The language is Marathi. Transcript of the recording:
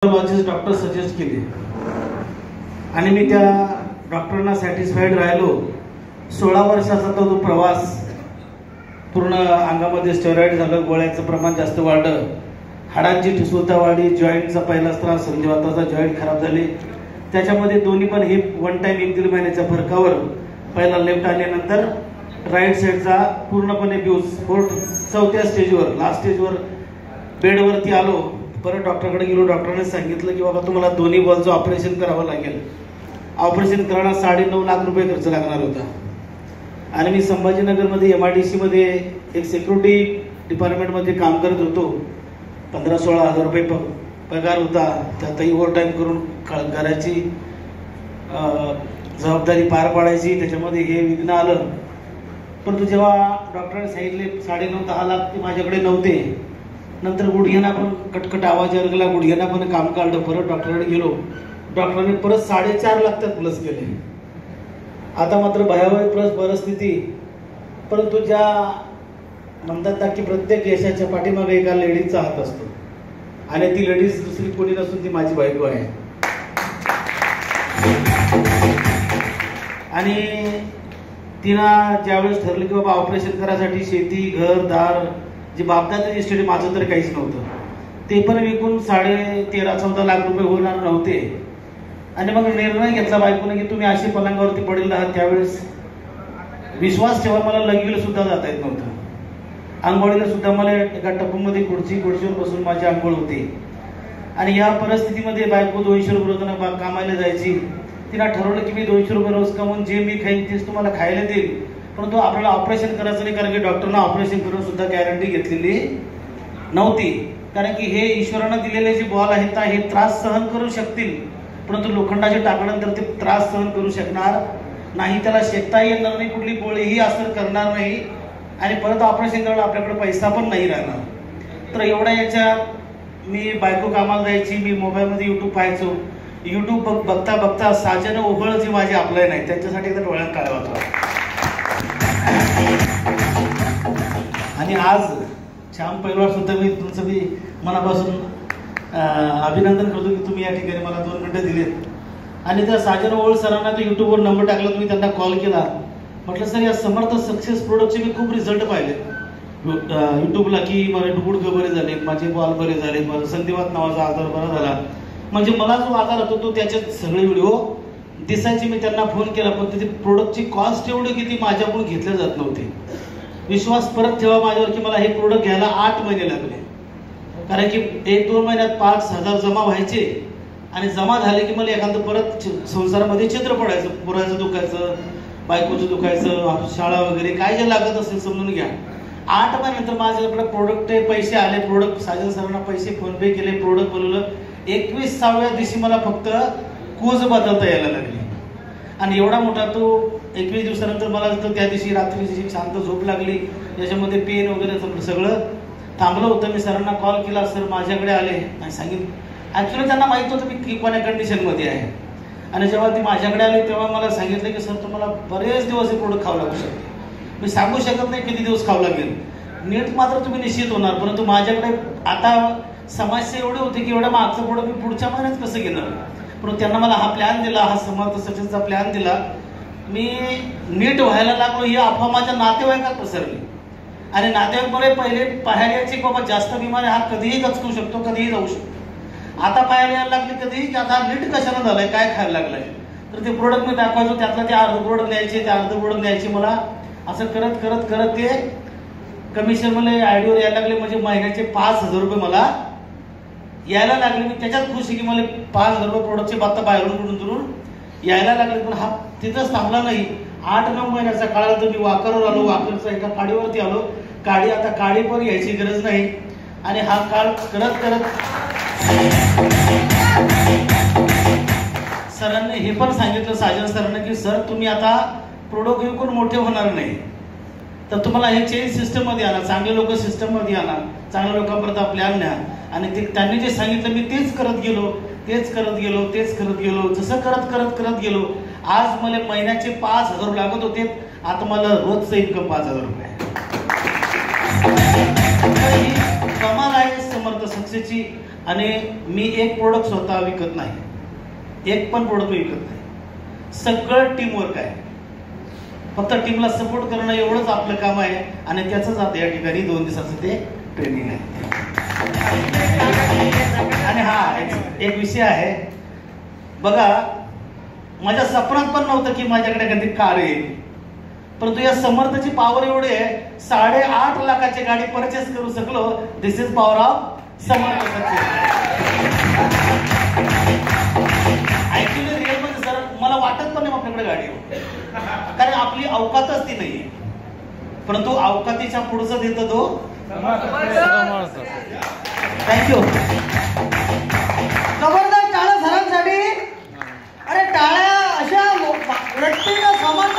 डॉक्टर सजेस्ट केले आणि मी त्या डॉक्टरांना सॅटिस्फाईड राहिलो. 16 वर्षाचा तो प्रवास, पूर्ण अंगामध्ये स्टेरॉइड झालं, गोळ्याचं प्रमाण जास्त वाढलं, हाडांची ठिसूळता वाढली, जॉईंटचा पहिलाच त्रास, संधिवाताचा जॉईंट खराब झाले. त्याच्यामध्ये दोन्ही पण हिप वन टाइम 1-1.5 महिन्याच्या फरकावर पहिला लेफ्ट आणि नंतर राईट साईडचा पूर्णपणे फ्यूज. 4थ्या स्टेजवर, लास्ट स्टेजवर बेडवरती आलो. परत डॉक्टरकडे गेलो. डॉक्टरने सांगितलं की बाबा तुम्हाला दोन्ही बॉलचं ऑपरेशन करावं लागेल. ऑपरेशन करण्यास 9.5 लाख रुपये खर्च लागणार होता. आणि मी संभाजीनगरमध्ये MIDC मध्ये एक सिक्युरिटी डिपार्टमेंटमध्ये काम करत होतो. 15-16 हजार रुपये पगार होता. त्यातही ओव्हर टाईम करून घराची जबाबदारी पार पाडायची. त्याच्यामध्ये हे विघ्न आलं. परंतु जेव्हा डॉक्टरांनी सांगितले 9.5-10 लाख ते माझ्याकडे नव्हते. नंतर गुडघ्यांना पण कटकट आवाज यायला लागला, गुडघ्यांना पण काम काढलं. परत डॉक्टरकडे गेलो. डॉक्टरांनी परत 4.5 लाख त्यात प्लस केले. आता मात्र भयावह परिस्थिती. परंतु ज्या म्हणतात ना की प्रत्येक यशाच्या पाठीमागे एका लेडीजचा हात असतो आणि ती लेडीज दुसरी कोणी नसून ती माझी बायको आहे. आणि तिनं ज्यावेळेस ठरलं की बाबा ऑपरेशन करायसाठी शेती, घर, दार, जे बापदाचं इस्टेट माझं तर काहीच नव्हतं, ते पण विकून 13-14 लाख रुपये होणार नव्हते. आणि मग निर्णय घेतला बायकोने की तुम्ही अशी पलंगावरती पडेल आहात. त्यावेळेस विश्वास ठेवा, मला लगीला सुद्धा जाता येत नव्हतं. आंघोळीला सुद्धा मला एका टपूमध्ये खुर्चीवर बसून माझी आंघोळ होते. आणि या परिस्थितीमध्ये बायको 200 रुपये कामाला जायची. तिनं ठरवलं की मी 200 रुपये रोज कमवून जे मी खाईन तेच तुम्हाला खायला देईल, परंतु आपल्याला ऑपरेशन करायचं नाही, कारण की डॉक्टरना ऑपरेशन करून सुद्धा गॅरंटी घेतलेली नव्हती. कारण की हे ईश्वरानं दिलेले जे बॉल आहेत हे त्रास सहन करू शकतील, परंतु लोखंडाचे टाकल्यानंतर ते त्रास सहन करू शकणार नाही. त्याला शेकता येणार नाही, कुठली गोळीही असर करणार नाही आणि परत ऑपरेशन करायला आपल्याकडे पैसा पण नाही राहणार. तर एवढ्या याच्यात मी बायको कामाला जायची, मी मोबाईलमध्ये YouTube पाहायचो. YouTube बघता बघता साजन ओघळ जी माझी आपलं नाही त्यांच्यासाठी तर डोळ्यात काळ वाचला. आणि आज श्याम पैलवान सुद्धा मी तुमचं मी मनापासून अभिनंदन करतो की तुम्ही या ठिकाणी मला 2 मिनिटं दिलेत. आणि त्या साजन ओळ सरांना तो युट्यूबवर नंबर टाकला, तुम्ही त्यांना कॉल केला. म्हटलं सर या समर्थ सक्सेस प्रोडक्टचे मी खूप रिझल्ट पाहिले युट्यूबला, की माझे गुडघे बरे झाले, माझे बॉल बरे झाले, माझा संधिवात नावाचा आजार बरा झाला. म्हणजे मला जो आजार होतो तो त्याच्यात सगळे व्हिडिओ दिसायचे. मी त्यांना फोन केला, पण त्याची प्रोडक्टची कॉस्ट एवढी की ती माझ्याकडून घेतल्या जात नव्हती. विश्वास परत ठेवा माझ्यावर की मला हे प्रोडक्ट घ्यायला 8 महिने लागले. कारण की 1-2 महिन्यात 5,000 जमा व्हायचे आणि जमा झाले की मला एखादं परत संसारामध्ये चित्र पडायचं, पोराचं दुखायचं, बायकोचं दुखायचं, शाळा वगैरे काय जे लागत असेल समजून घ्या. 8 महिन्यानंतर माझ्याकडे प्रोडक्ट पैसे आले. प्रोडक्ट साजन सरांना पैसे फोन पे केले, प्रोडक्ट बोलवलं. 21व्या दिवशी मला फक्त कूज बदलता यायला लागली. आणि एवढा मोठा तो 21 दिवसानंतर मला त्या दिवशी रात्रीची शांत झोप लागली. याच्यामध्ये पेन वगैरे सगळं थांबलं होतं. मी सरांना कॉल केला, सर माझ्याकडे आले आणि सांगितलं. ऍक्च्युली त्यांना माहित होतं मी कोण्या कंडिशनमध्ये आहे. आणि जेव्हा ती माझ्याकडे आली तेव्हा मला सांगितलं की सर तुम्हाला बरेच दिवस हे प्रोडक्ट खावं लागू शकते. मी सांगू शकत नाही किती दिवस खावं लागेल, नीट मात्र तुम्ही निश्चित होणार. परंतु माझ्याकडे आता समस्या एवढी होती की एवढ्या मागचं प्रोडक्ट मी पुढच्या महिन्यात कसं घेणार. पण त्यांना मला हा प्लॅन दिला, हा समर्थ सक्सेसचा प्लॅन दिला. मी नीट व्हायला लागलो. ही अफवा माझ्या नातेवाईकात पसरली आणि नातेवाईक मला पहिले पाहायला यायचे की बाबा जास्त बिमारी हा कधीही गचकू शकतो, कधीही जाऊ शकतो. आता पाहायला यायला लागले कधीही की आता नीट कशाला झालंय, काय खायला लागलाय. तर ते प्रोडक्ट मी दाखवायचो, त्यातलं ते अर्ध प्रोडक्ट न्यायचे, ते अर्ध प्रोडक्ट न्यायचे. मला असं करत करत करत ते कमिशन मला आयडीवर यायला लागले. म्हणजे महिन्याचे 5,000 रुपये मला यायला लागले. मी त्याच्यात खुश आहे की मला 5,000 रुपये प्रोडक्टचे बाता बाहेरून कुठून दुरून यायला लागले. पण हा तिथंच थांबला नाही. 8-9 महिन्याचा काळानंतर मी वाकरवर आलो. वाकरचा एका काडीवरती आलो. काडी आता काडी पण यायची गरज नाही. आणि हा काळ करत करत सरांनी हे पण सांगितलं, साजन सरांना, की सर तुम्ही आता प्रोडक्ट विकून मोठे होणार नाही, तर तुम्हाला हे चेंज सिस्टम मध्ये आणा, चांगले लोक सिस्टम मध्ये आणा, चांगल्या लोकांपर्यंत प्लॅन न्या. आणि ते त्यांनी जे सांगितलं मी तेच करत गेलो, तेच करत गेलो, तेच करत गेलो. जसं करत करत करत गेलो आज मला महिन्याचे 5,000 लागत होते. आता मला रोजचं इन्कम 5,000 रुपये. कमाल आहे समर्थ सक्सेसची. आणि मी एक प्रोडक्ट स्वतः विकत नाही, एक पण प्रोडक्ट विकत नाही, सगळं टीमवर्क आहे. फक्त टीमला सपोर्ट करणं एवढंच आपलं काम आहे. आणि त्याचंच आता या ठिकाणी 2 दिवसाचं ते ट्रेनिंग आहे. आणि हा एक विषय आहे बघा, माझ्या स्वप्नात पण नव्हतं की माझ्याकडे कधी कार येईल, परंतु या समर्थची पॉवर एवढी आहे, 8.5 लाखाची गाडी परचेस करू शकलो. This is power of Samarth. Actually real मध्ये सर मला वाटत पण नाही आपल्याकडे गाडी हो, कारण आपली अवकातच ती नाहीये. परंतु अवकातीच्या पुढचं देतो तो. थँक्यू. जबरदस्त टाळ्या सरांसाठी. अरे टाळ्या अशा रट्टीनं समर्थ